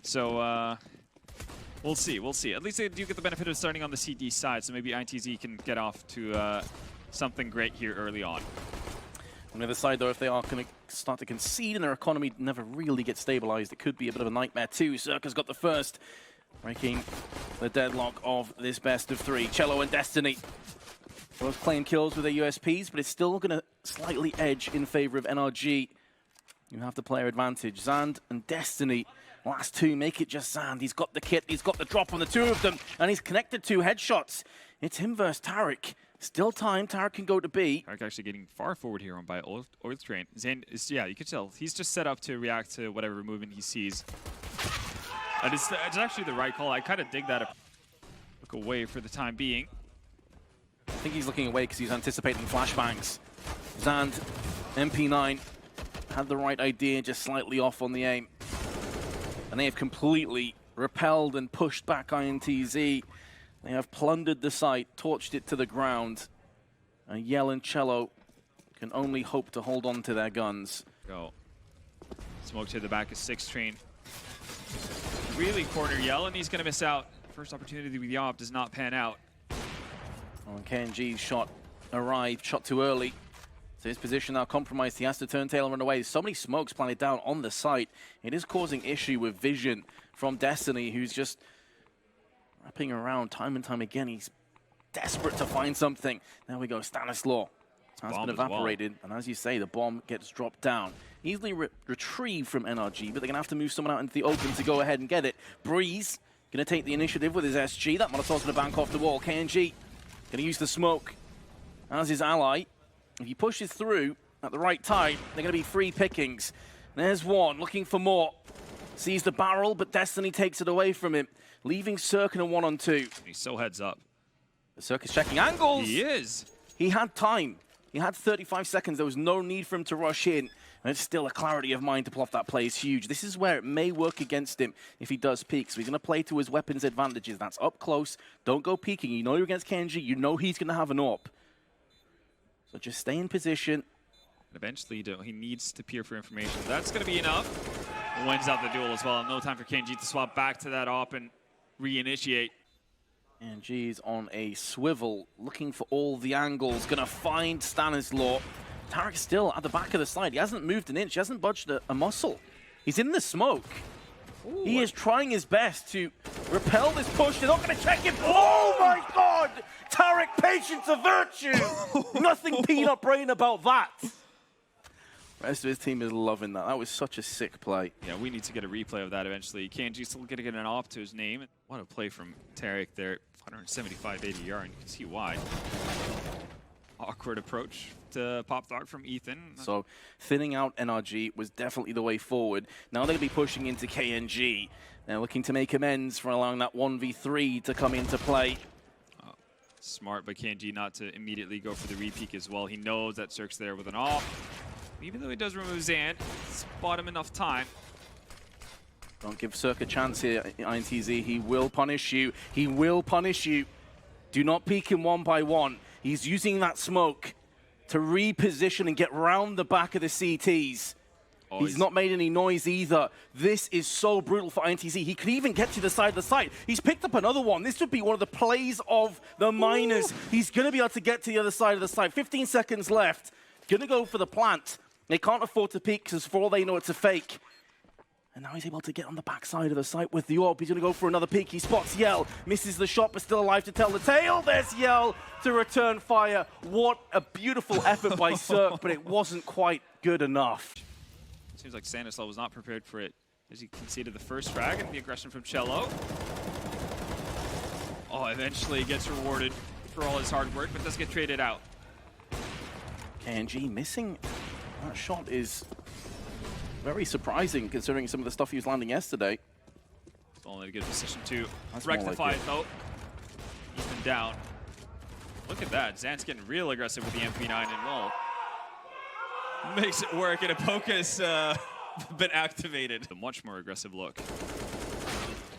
So we'll see, we'll see. At least they do get the benefit of starting on the CD side, so maybe INTZ can get off to something great here early on. On the other side, though, if they are going to start to concede and their economy never really gets stabilized, it could be a bit of a nightmare too. Circa's got the first, breaking the deadlock of this best of three. Cello and Destiny both claim kills with their USPs, but it's still going to slightly edge in favor of NRG. You have the player advantage. Zand and Destiny, last two, make it just Zand. He's got the kit, he's got the drop on the two of them, and he's connected to headshots. It's him versus TARIK. Still time, TARIK can go to B. TARIK actually getting far forward here on by Oil Train. Zand is, yeah, you can tell, he's just set up to react to whatever movement he sees. And it's actually the right call. I kind of dig that. Look away for the time being. I think he's looking away because he's anticipating flashbangs. Zand, MP9, had the right idea, just slightly off on the aim. And they have completely repelled and pushed back INTZ. They have plundered the site, torched it to the ground. And Yell and Cello can only hope to hold on to their guns. Go. Smoke to the back of 6 Train. Really corner Yell, and he's going to miss out. First opportunity with Yob does not pan out. Oh, KNG's shot arrived, shot too early. So his position now compromised. He has to turn tail and run away. So many smokes planted down on the site. It is causing issue with vision from Destiny, who's just wrapping around time and time again. He's desperate to find something. There we go, Stanislaw has been evaporated. And as you say, the bomb gets dropped down. Easily retrieved from NRG, but they're going to have to move someone out into the open to go ahead and get it. Breeze going to take the initiative with his SG. That Molotov's going to bank off the wall. KNG going to use the smoke as his ally. If he pushes through at the right time, they're going to be free pickings. There's one, looking for more. Sees the barrel, but Destiny takes it away from him, leaving Circa a 1-on-2. He's so heads up. Circa's checking angles. He is. He had time. He had 35 seconds. There was no need for him to rush in. And it's still a clarity of mind to pull off that play is huge. This is where it may work against him if he does peek. So he's going to play to his weapons advantages. That's up close. Don't go peeking. You know you're against KNG. You know he's going to have an AWP. So just stay in position. Eventually, he needs to peer for information. That's going to be enough. Wins out the duel as well. No time for KNG to swap back to that AWP and reinitiate. And G's on a swivel, looking for all the angles. Going to find Stanislaw. TARIK's still at the back of the slide. He hasn't moved an inch. He hasn't budged a muscle. He's in the smoke. Ooh. He is trying his best to repel this push. They're not going to check him. Oh my God! TARIK, patience a virtue! Nothing peanut brain about that. The rest of his team is loving that. That was such a sick play. Yeah, we need to get a replay of that eventually. KNG still going to get an AWP to his name. What a play from TARIK there. 175 ADR, and you can see why. Awkward approach to pop dog from Ethan. So thinning out NRG was definitely the way forward. Now they're going to be pushing into KNG. They're looking to make amends for allowing that 1v3 to come into play. Smart by KNG not to immediately go for the re-peek as well. He knows that Cirque's there with an AWP. Even though he does remove Zand, it's bought him enough time. Don't give Cirque a chance here, INTZ. He will punish you. He will punish you. Do not peek him one by one. He's using that smoke to reposition and get round the back of the CTs. Oh, he's not made any noise either. This is so brutal for INTZ. He could even get to the side of the site. He's picked up another one. This would be one of the plays of the miners. Ooh. He's going to be able to get to the other side of the site. 15 seconds left. Going to go for the plant. They can't afford to peek because for all they know it's a fake. And now he's able to get on the backside of the site with the AWP. He's going to go for another peek. He spots Yell. Misses the shot, but still alive to tell the tale. There's Yell to return fire. What a beautiful effort by Cirque, but it wasn't quite good enough. Seems like Stanislaw was not prepared for it as he conceded the first frag and the aggression from Cello. Oh, eventually gets rewarded for all his hard work, but does get traded out. KNG missing that shot is very surprising considering some of the stuff he was landing yesterday. Still in a good position to rectify it though. Even down. Look at that. Zand's getting real aggressive with the MP9 and well, makes it work, and Apoca's been activated. A much more aggressive look.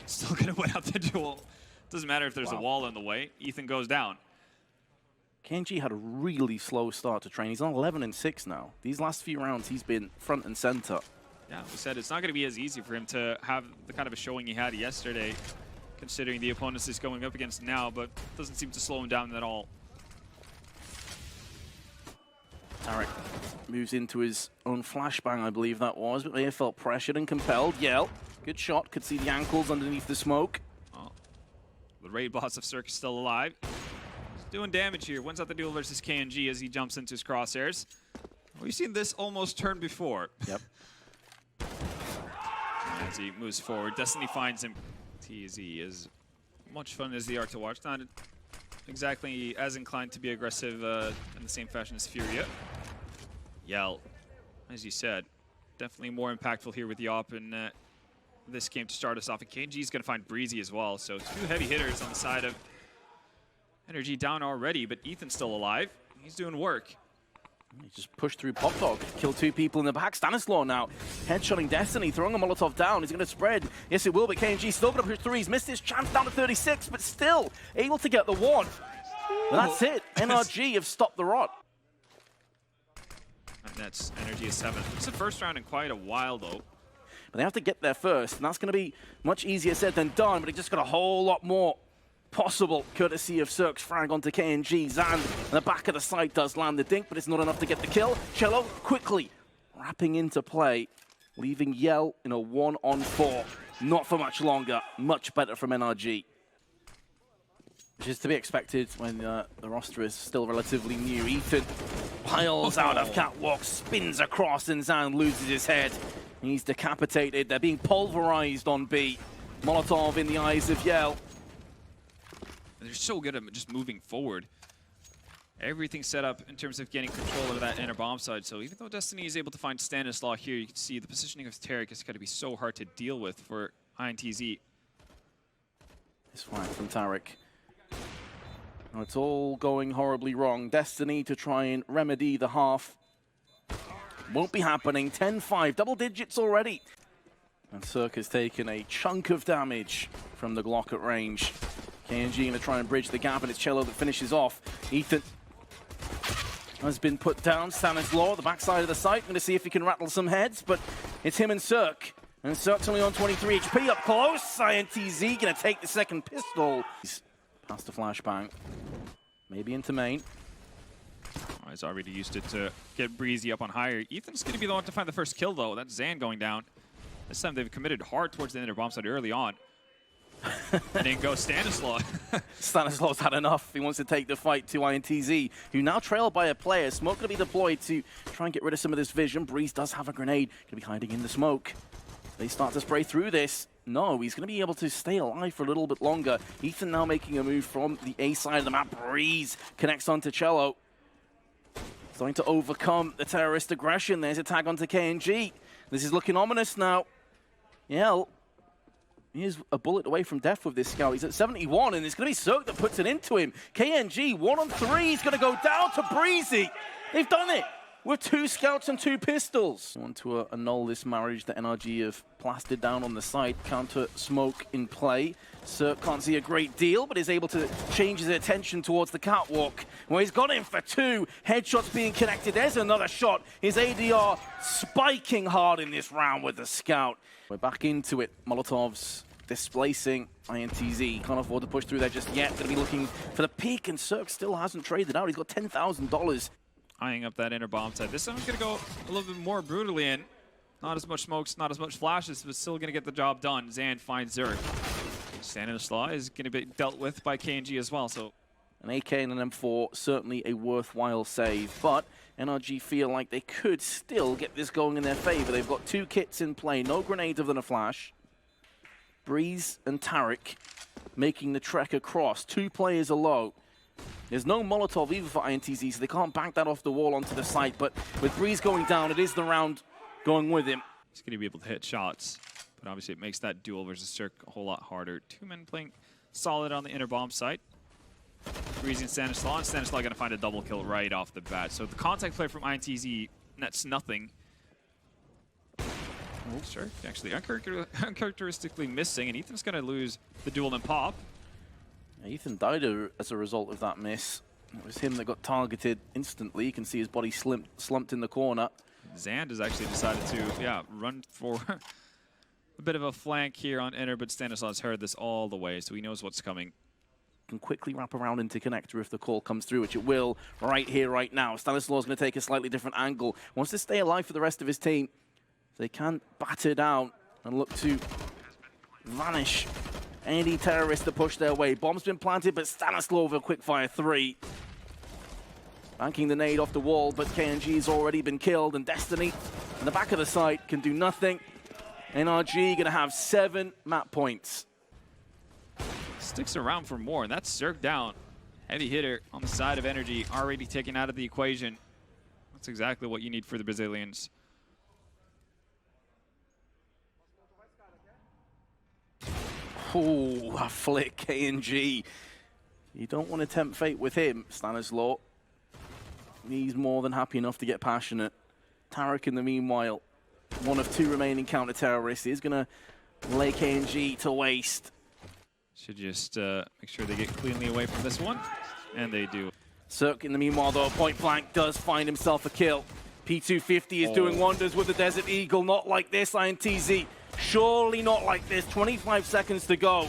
Still gonna win out the duel. Doesn't matter if there's a wall in the way. Ethan goes down. KNG had a really slow start to train. He's on 11 and 6 now. These last few rounds, he's been front and center. Yeah, we said it's not going to be as easy for him to have the kind of a showing he had yesterday, considering the opponents he's going up against now, but doesn't seem to slow him down at all. TARIK moves into his own flashbang, I believe that was, but they felt pressured and compelled. Yell, good shot, could see the ankles underneath the smoke. Oh, the raid boss of Cirque is still alive. He's doing damage here. Wins out the duel versus KNG as he jumps into his crosshairs. We've seen this almost turn before. Yep. As he moves forward, Destiny finds him. TZ is much fun as they are to watch. Not exactly as inclined to be aggressive in the same fashion as Furia. Yell, as you said, definitely more impactful here with the op in this game to start us off. And KNG is going to find Breezy as well. So 2 heavy hitters on the side of NRG down already, but Ethan's still alive. He's doing work. He just pushed through Pop Dog, killed 2 people in the back. Stanislaw now headshotting Destiny, throwing a Molotov down. He's going to spread. Yes, it will, but KNG still going to push through. He's missed his chance down to 36, but still able to get the 1. And that's it. NRG have stopped the rot. And that's NRG is 7. It's the first round in quite a while, though. But they have to get there first, and that's going to be much easier said than done, but they just got a whole lot more possible, courtesy of Cirque's frag onto KNG. Zand in the back of the side does land the dink, but it's not enough to get the kill. Cello quickly wrapping into play, leaving Yell in a 1-on-4. Not for much longer. Much better from NRG. Which is to be expected when the roster is still relatively new. Ethan piles out of catwalk, spins across, and Zand loses his head. He's decapitated. They're being pulverized on B. Molotov in the eyes of Yell. They're so good at just moving forward. Everything's set up in terms of getting control of that inner bomb side. So even though Destiny is able to find Stanislaw here, you can see the positioning of TARIK is going to be so hard to deal with for INTZ. This fight from TARIK. Now it's all going horribly wrong. Destiny to try and remedy the half. Won't be happening. 10-5, double digits already. And Cirque has taken a chunk of damage from the Glock at range. KNG going to try and bridge the gap, and it's Cello that finishes off. Ethan has been put down. Stanislaw, the backside of the site. Going to see if he can rattle some heads, but it's him and Cirque. And Cirque's only on 23 HP up close. INTZ going to take the second pistol. He's past the flashbang. Maybe into main. Oh, he's already used it to get Breezy up on higher. Ethan's going to be the one to find the first kill, though. That's Zan going down. This time they've committed hard towards the inner bomb side early on. And then goes Stanislaw. Stanislaw's had enough. He wants to take the fight to INTZ, who now trailed by a player. Smoke going to be deployed to try and get rid of some of this vision. Breeze does have a grenade. Going to be hiding in the smoke. They start to spray through this. No, he's going to be able to stay alive for a little bit longer. Ethan now making a move from the A side of the map. Breeze connects onto Cello. Starting to overcome the terrorist aggression. There's a tag onto KNG. This is looking ominous now. Yell. He is a bullet away from death with this scout. He's at 71, and it's going to be Cirque that puts it into him. KNG, 1-on-3. He's going to go down to Breezy. They've done it with 2 scouts and 2 pistols. Want to annul this marriage that NRG have plastered down on the site. Counter smoke in play. Cirque can't see a great deal, but is able to change his attention towards the catwalk. Well, he's got him for 2. Headshots being connected. There's another shot. His ADR spiking hard in this round with the scout. We're back into it. Molotovs displacing INTZ. Can't afford to push through there just yet. Going to be looking for the peak, and Cirque still hasn't traded out. He's got $10,000. Eyeing up that inner bomb side. This one's going to go a little bit more brutally in. Not as much smokes, not as much flashes, but still going to get the job done. Zan finds Zerk. Stanislaw is going to be dealt with by KNG as well. So an AK and an M4, certainly a worthwhile save, but NRG feel like they could still get this going in their favor. They've got 2 kits in play, no grenades other than a flash. Breeze and TARIK making the trek across. 2 players alone. There's no Molotov either for INTZ, so they can't bank that off the wall onto the site, but with Breeze going down, it is the round going with him. He's going to be able to hit shots, but obviously it makes that duel versus Cirque a whole lot harder. 2 men playing solid on the inner bomb site. Breeze and Stanislaw going to find a double kill right off the bat. So the contact play from INTZ nets nothing. Oh, sure. Actually, uncharacteristically missing, and Ethan's going to lose the duel and pop. Ethan died as a result of that miss. It was him that got targeted instantly. You can see his body slumped in the corner. Zand has actually decided to, run for a bit of a flank here on Inner, but Stanislaus heard this all the way, so he knows what's coming. Can quickly wrap around into connector if the call comes through, which it will right here, right now. Stanislaus going to take a slightly different angle. Wants to stay alive for the rest of his team. They can batter down and look to vanish any terrorists that push their way. Bomb's been planted, but Stanislaus with a quick-fire 3. Banking the nade off the wall, but KNG's already been killed, and Destiny in the back of the site can do nothing. NRG going to have 7 map points. Sticks around for more, and that's Zerk down. Heavy hitter on the side of Energy, already taken out of the equation. That's exactly what you need for the Brazilians. Oh, a flick, KNG. You don't want to tempt fate with him, Stanislaus. He's more than happy enough to get passionate. TARIK, in the meanwhile, one of 2 remaining counter-terrorists, is going to lay KNG to waste. Should just make sure they get cleanly away from this one, and they do. Zerk, in the meanwhile, though, point blank does find himself a kill. P250 is doing wonders with the Desert Eagle. Not like this, INTZ. Surely not like this. 25 seconds to go.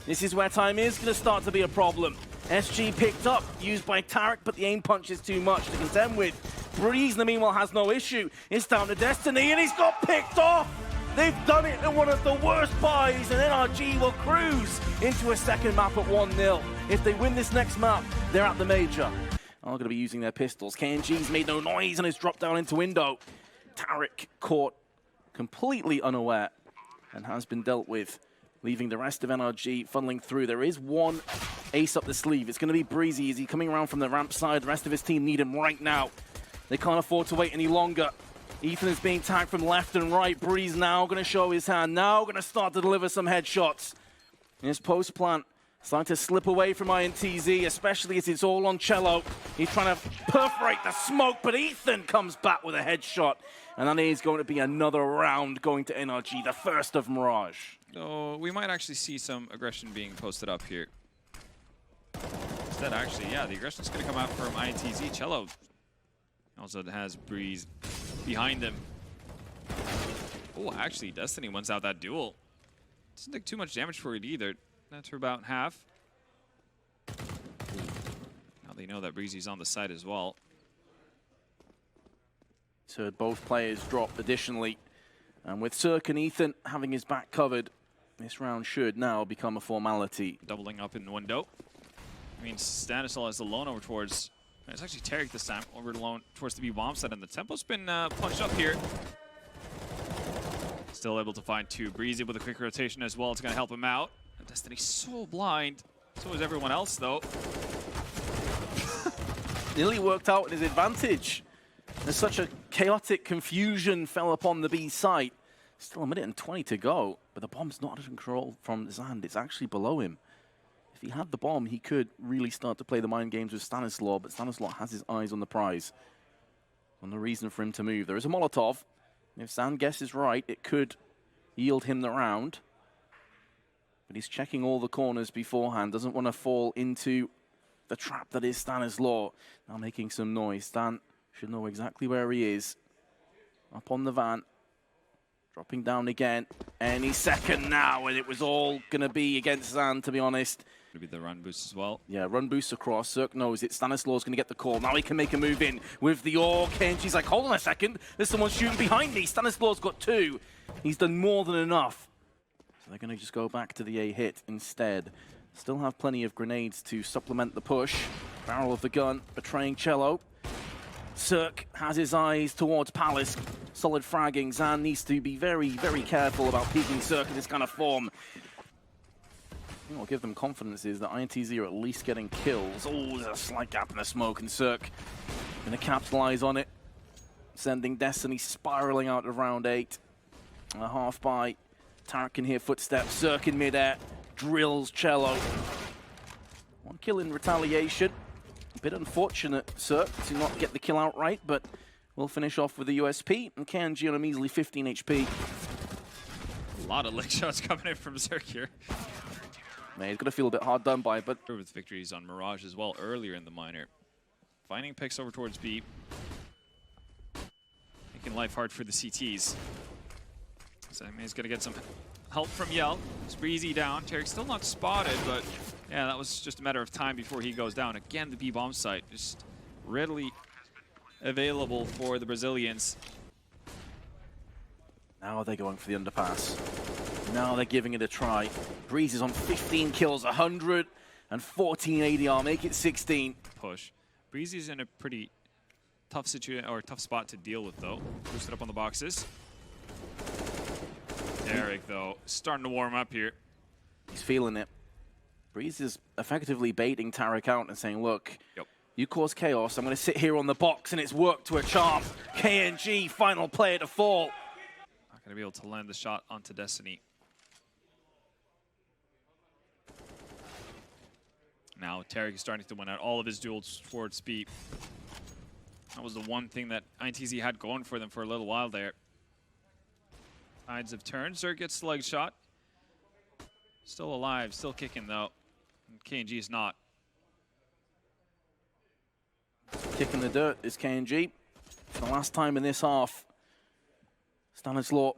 This is where time is going to start to be a problem. SG picked up, used by TARIK, but the aim punch is too much to contend with. Breeze, in the meanwhile, has no issue. It's down to Destiny, and he's got picked off! They've done it in one of the worst buys, and NRG will cruise into a second map at 1-0. If they win this next map, they're at the major. Are going to be using their pistols. KNG's made no noise and has dropped down into window. TARIK caught completely unaware and has been dealt with, leaving the rest of NRG funneling through. There is one ace up the sleeve. It's going to be Breezy. Is he coming around from the ramp side? The rest of his team need him right now. They can't afford to wait any longer. Ethan is being tagged from left and right. Breeze now going to show his hand. Now going to start to deliver some headshots. His post plant starting to slip away from INTZ, especially as it's all on Cello. He's trying to perforate the smoke, but Ethan comes back with a headshot. And that is going to be another round going to NRG, the first of Mirage. Oh, we might actually see some aggression being posted up here. Instead, actually, yeah, the aggression's going to come out from INTZ. Cello also has Breeze behind them. Oh, actually, Destiny wants out that duel. Doesn't take too much damage for it either. That's for about half. Now they know that Breezy's on the side as well. So both players drop additionally. And with Zerk and Ethan having his back covered, this round should now become a formality. Doubling up in the window. I mean, Stanislaus is alone over towards... It's actually TARIK this time, over alone towards the B-bomb side, and the tempo's been punched up here. Still able to find 2. Breezy with a quick rotation as well. It's going to help him out. And Destiny's so blind. So is everyone else, though. Nearly worked out in his advantage. There's such a chaotic confusion fell upon the B site. Still 1:20 to go, but the bomb's not under control from Zand. It's actually below him. If he had the bomb, he could really start to play the mind games with Stanislaus, but Stanislaus has his eyes on the prize. And the reason for him to move. There is a Molotov. If Zand guesses right, it could yield him the round. But he's checking all the corners beforehand. Doesn't want to fall into the trap that is Stanislaus. Now making some noise. Stan should know exactly where he is. Up on the van. Dropping down again. Any second now, and it was all going to be against Zand, to be honest. Maybe the run boost as well. Yeah, run boost across. Zerk knows it. Stanislaus going to get the call. Now he can make a move in with the AWP. KNG's like, hold on a second. There's someone shooting behind me. Stanislaus got 2. He's done more than enough. So they're going to just go back to the A hit instead. Still have plenty of grenades to supplement the push. Barrel of the gun betraying Cello. Zerk has his eyes towards Palace. Solid fragging. Zand needs to be very, very careful about peeking Zerk in this kind of form. What will give them confidence is that INTZ are at least getting kills. Oh, there's a slight gap in the smoke, and Zerk going to capitalize on it. Sending Destiny spiraling out of round 8. A half by. TARIK can hear footsteps. Zerk in midair. Drills Cello. 1 kill in retaliation. A bit unfortunate, Zerk, to not get the kill outright, but we'll finish off with the USP. And KNG on a measly 15 HP. A lot of lick shots coming in from Zerk here. Man, he's going to feel a bit hard done by, but... With victories on Mirage as well earlier in the minor. Finding picks over towards B. making life hard for the CTs. So he's going to get some help from Yell. It's Breezy down. TARIK still not spotted, but yeah, that was just a matter of time before he goes down. Again, the B-bomb site just readily available for the Brazilians. Now they're going for the underpass. Now they're giving it a try. Breeze is on 15 kills, 114 ADR, make it 16. Push. Breezy's in a pretty tough situation or tough spot to deal with though. Boosted up on the boxes. TARIK though, starting to warm up here. He's feeling it. Breeze is effectively baiting TARIK out and saying, look, you cause chaos, I'm going to sit here on the box, and it's worked to a charm. KNG, final player to fall. Not going to be able to land the shot onto Destiny. Now TARIK is starting to win out all of his duels towards speed. That was the one thing that INTZ had going for them for a little while there. Tides have turned. Zerg gets the leg shot. Still alive, still kicking though. KNG is not. Kicking the dirt is KNG. For the last time in this half. Stanislaw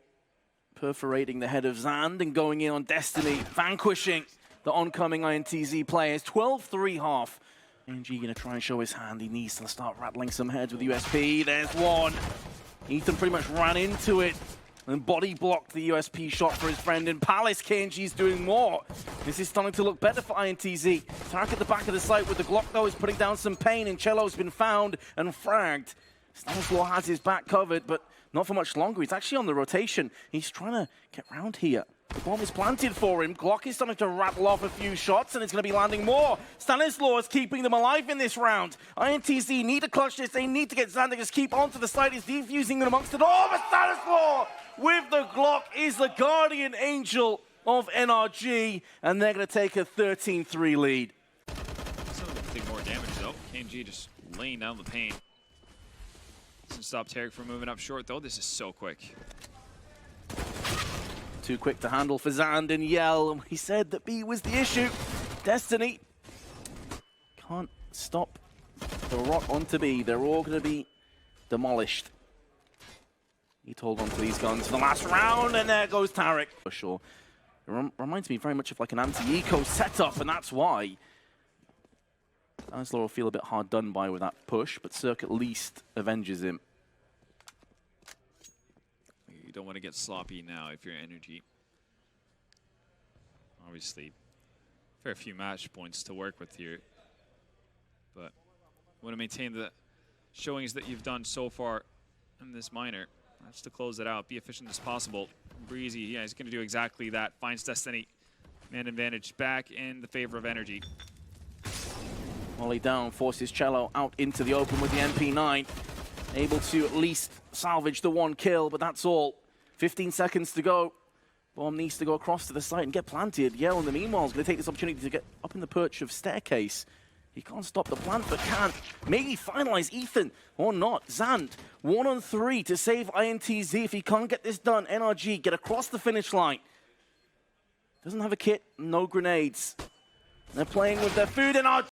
perforating the head of Zand and going in on Destiny, vanquishing the oncoming INTZ players. 12-3 half. NG gonna try and show his hand. He needs to start rattling some heads with USP. There's one. Ethan pretty much ran into it and body blocked the USP shot for his friend in Palace. KNG's doing more. This is starting to look better for INTZ. TARIK at the back of the site with the Glock though is putting down some pain, and Cello's been found and fragged. Stanislaw has his back covered, but not for much longer. He's actually on the rotation. He's trying to get round here. The bomb is planted for him. Glock is starting to rattle off a few shots, and it's going to be landing more. Stanislaw is keeping them alive in this round. INTZ need to clutch this. They need to get Xander to keep onto the side. He's defusing them amongst it all, but Stanislaw with the Glock is the guardian angel of NRG, and they're going to take a 13-3 lead. Still take more damage though. KNG just laying down the pain. Doesn't stop TARIK from moving up short though. This is so quick. Too quick to handle for Zand and Yell, and he said that B was the issue. Destiny can't stop the rock onto B. They're all going to be demolished. He told on to these guns for the last round, and there goes TARIK. For sure. It reminds me very much of like an anti-eco setup, and that's why Stanislaw will feel a bit hard done by with that push, but Cirque at least avenges him. You don't want to get sloppy now if you're NRG. Obviously, fair few match points to work with here, but want to maintain the showings that you've done so far in this minor. That's to close it out, be efficient as possible. Breezy, yeah, he's going to do exactly that. Finds Destiny, man advantage back in the favor of NRG. Molly down, forces Cello out into the open with the MP9. Able to at least salvage the one kill, but that's all. 15 seconds to go. Bomb needs to go across to the site and get planted. Yell in the meanwhile is going to take this opportunity to get up in the perch of Staircase. He can't stop the plant, but can maybe finalize Ethan or not. Zand, 1-on-3 to save INTZ. If he can't get this done, NRG get across the finish line. Doesn't have a kit, no grenades. They're playing with their food, and